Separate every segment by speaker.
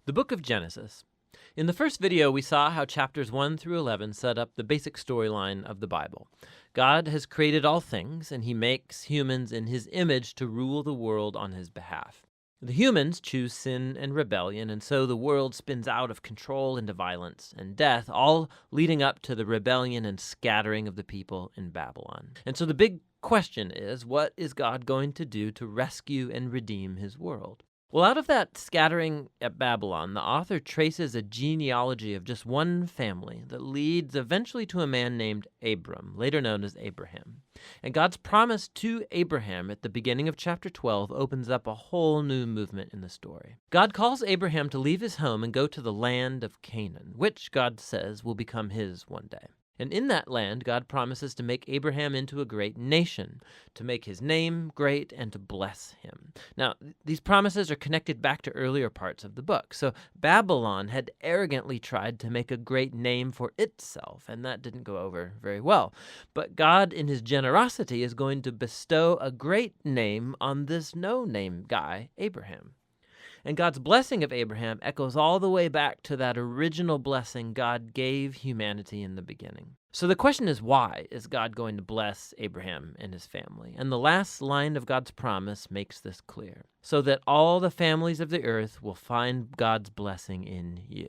Speaker 1: The book of Genesis. In the first video, we saw how chapters 1 through 11 set up the basic storyline of the Bible. God has created all things, and he makes humans in his image to rule the world on his behalf. The humans choose sin and rebellion, and so the world spins out of control into violence and death, all leading up to the rebellion and scattering of the people in Babylon. And so the big question is, what is God going to do to rescue and redeem his world? Well, out of that scattering at Babylon, the author traces a genealogy of just one family that leads eventually to a man named Abram, later known as Abraham. And God's promise to Abraham at the beginning of chapter 12 opens up a whole new movement in the story. God calls Abraham to leave his home and go to the land of Canaan, which God says will become his one day. And in that land, God promises to make Abraham into a great nation, to make his name great, and to bless him. Now, these promises are connected back to earlier parts of the book. So Babylon had arrogantly tried to make a great name for itself, and that didn't go over very well. But God, in his generosity, is going to bestow a great name on this no-name guy, Abraham. And God's blessing of Abraham echoes all the way back to that original blessing God gave humanity in the beginning. So the question is, why is God going to bless Abraham and his family? And the last line of God's promise makes this clear. So that all the families of the earth will find God's blessing in you.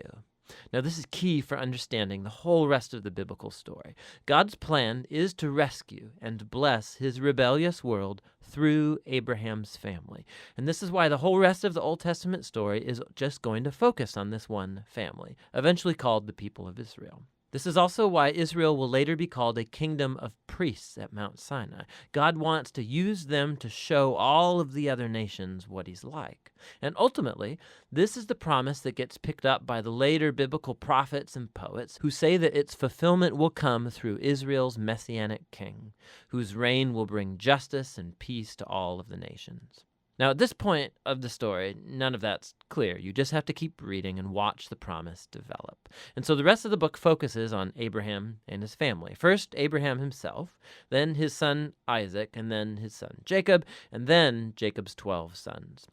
Speaker 1: Now, this is key for understanding the whole rest of the biblical story. God's plan is to rescue and bless his rebellious world through Abraham's family. And this is why the whole rest of the Old Testament story is just going to focus on this one family, eventually called the people of Israel. This is also why Israel will later be called a kingdom of priests at Mount Sinai. God wants to use them to show all of the other nations what he's like. And ultimately, this is the promise that gets picked up by the later biblical prophets and poets who say that its fulfillment will come through Israel's messianic king, whose reign will bring justice and peace to all of the nations. Now, at this point of the story, none of that's clear. You just have to keep reading and watch the promise develop. And so the rest of the book focuses on Abraham and his family. First, Abraham himself, then his son Isaac, and then his son Jacob, and then Jacob's 12 sons.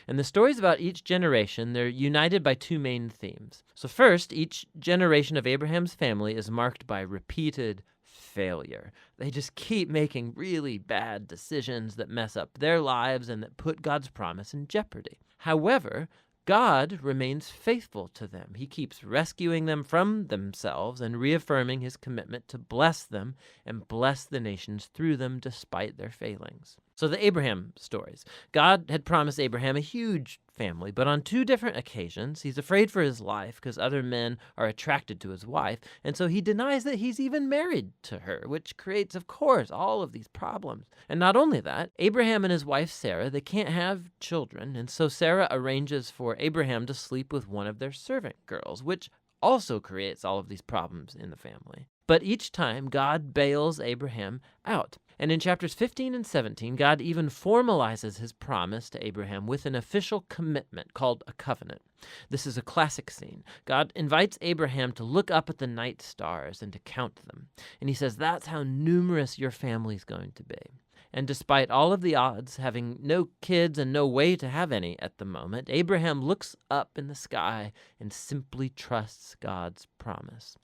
Speaker 1: And the stories about each generation, they're united by two main themes. So first, each generation of Abraham's family is marked by repeated failure. They just keep making really bad decisions that mess up their lives and that put God's promise in jeopardy. However, God remains faithful to them. He keeps rescuing them from themselves and reaffirming his commitment to bless them and bless the nations through them despite their failings. So the Abraham stories. God had promised Abraham a huge family, but on two different occasions, he's afraid for his life because other men are attracted to his wife, and so he denies that he's even married to her, which creates, of course, all of these problems. And not only that, Abraham and his wife Sarah, they can't have children, and so Sarah arranges for Abraham to sleep with one of their servant girls, which also creates all of these problems in the family. But each time, God bails Abraham out. And in chapters 15 and 17, God even formalizes his promise to Abraham with an official commitment called a covenant. This is a classic scene. God invites Abraham to look up at the night stars and to count them. And he says, that's how numerous your family's going to be. And despite all of the odds, having no kids and no way to have any at the moment, Abraham looks up in the sky and simply trusts God's promise.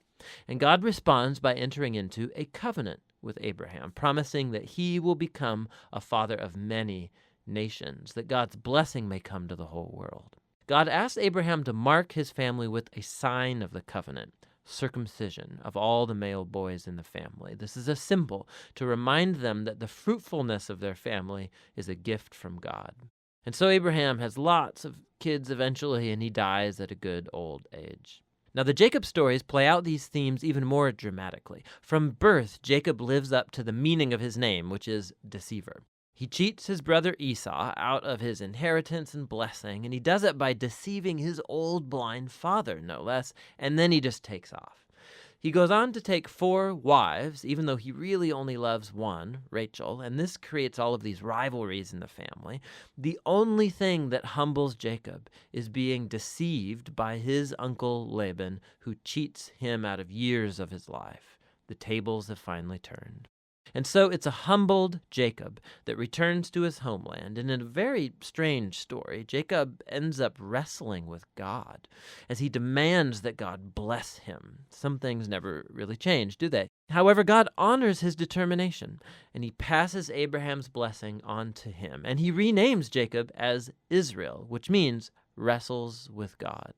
Speaker 1: And God responds by entering into a covenant with Abraham, promising that he will become a father of many nations, that God's blessing may come to the whole world. God asked Abraham to mark his family with a sign of the covenant, circumcision of all the male boys in the family. This is a symbol to remind them that the fruitfulness of their family is a gift from God. And so Abraham has lots of kids eventually, and he dies at a good old age. Now, the Jacob stories play out these themes even more dramatically. From birth, Jacob lives up to the meaning of his name, which is deceiver. He cheats his brother Esau out of his inheritance and blessing, and he does it by deceiving his old blind father, no less, and then he just takes off. He goes on to take 4 wives, even though he really only loves one, Rachel, and this creates all of these rivalries in the family. The only thing that humbles Jacob is being deceived by his uncle Laban, who cheats him out of years of his life. The tables have finally turned. And so it's a humbled Jacob that returns to his homeland. And in a very strange story, Jacob ends up wrestling with God as he demands that God bless him. Some things never really change, do they? However, God honors his determination, and he passes Abraham's blessing on to him. And he renames Jacob as Israel, which means wrestles with God.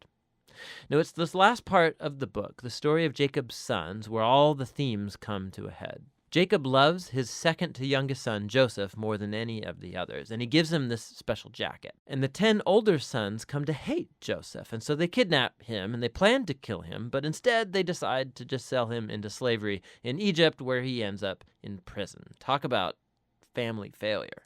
Speaker 1: Now, it's this last part of the book, the story of Jacob's sons, where all the themes come to a head. Jacob loves his second to youngest son, Joseph, more than any of the others, and he gives him this special jacket. And the 10 older sons come to hate Joseph, and so they kidnap him, and they plan to kill him, but instead they decide to just sell him into slavery in Egypt, where he ends up in prison. Talk about family failure.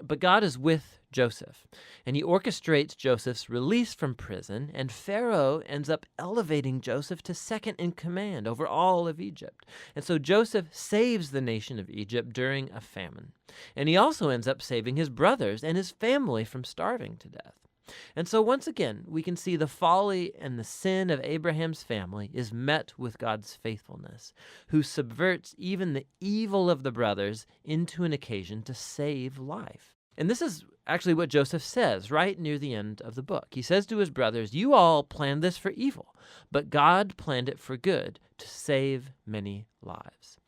Speaker 1: But God is with Joseph, and he orchestrates Joseph's release from prison, and Pharaoh ends up elevating Joseph to second in command over all of Egypt. And so Joseph saves the nation of Egypt during a famine. And he also ends up saving his brothers and his family from starving to death. And so once again, we can see the folly and the sin of Abraham's family is met with God's faithfulness, who subverts even the evil of the brothers into an occasion to save life. And this is actually what Joseph says right near the end of the book. He says to his brothers, "You all planned this for evil, but God planned it for good, to save many lives."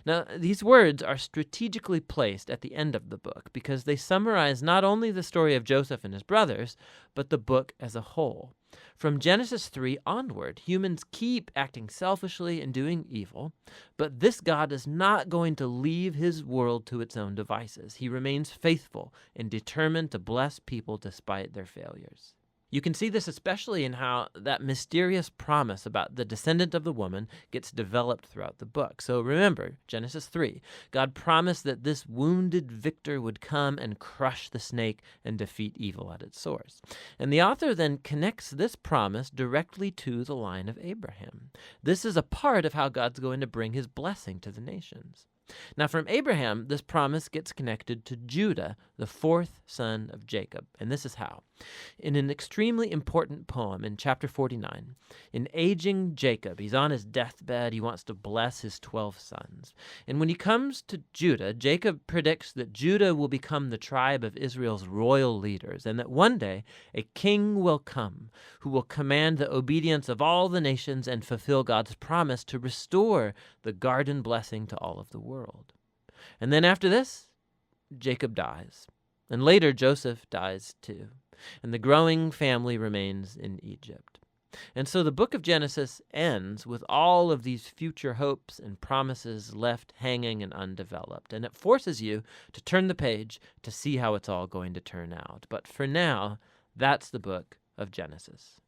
Speaker 1: Now, these words are strategically placed at the end of the book because they summarize not only the story of Joseph and his brothers, but the book as a whole. From Genesis 3 onward, humans keep acting selfishly and doing evil, but this God is not going to leave his world to its own devices. He remains faithful and determined to bless people despite their failures. You can see this especially in how that mysterious promise about the descendant of the woman gets developed throughout the book. So remember, Genesis 3, God promised that this wounded victor would come and crush the snake and defeat evil at its source. And the author then connects this promise directly to the line of Abraham. This is a part of how God's going to bring his blessing to the nations. Now, from Abraham, this promise gets connected to Judah, the fourth son of Jacob. And this is how. In an extremely important poem in chapter 49, in aging Jacob, he's on his deathbed, he wants to bless his 12 sons. And when he comes to Judah, Jacob predicts that Judah will become the tribe of Israel's royal leaders, and that one day a king will come who will command the obedience of all the nations and fulfill God's promise to restore the garden blessing to all of the world. And then after this, Jacob dies. And later, Joseph dies too. And the growing family remains in Egypt. And so the book of Genesis ends with all of these future hopes and promises left hanging and undeveloped. And it forces you to turn the page to see how it's all going to turn out. But for now, that's the book of Genesis.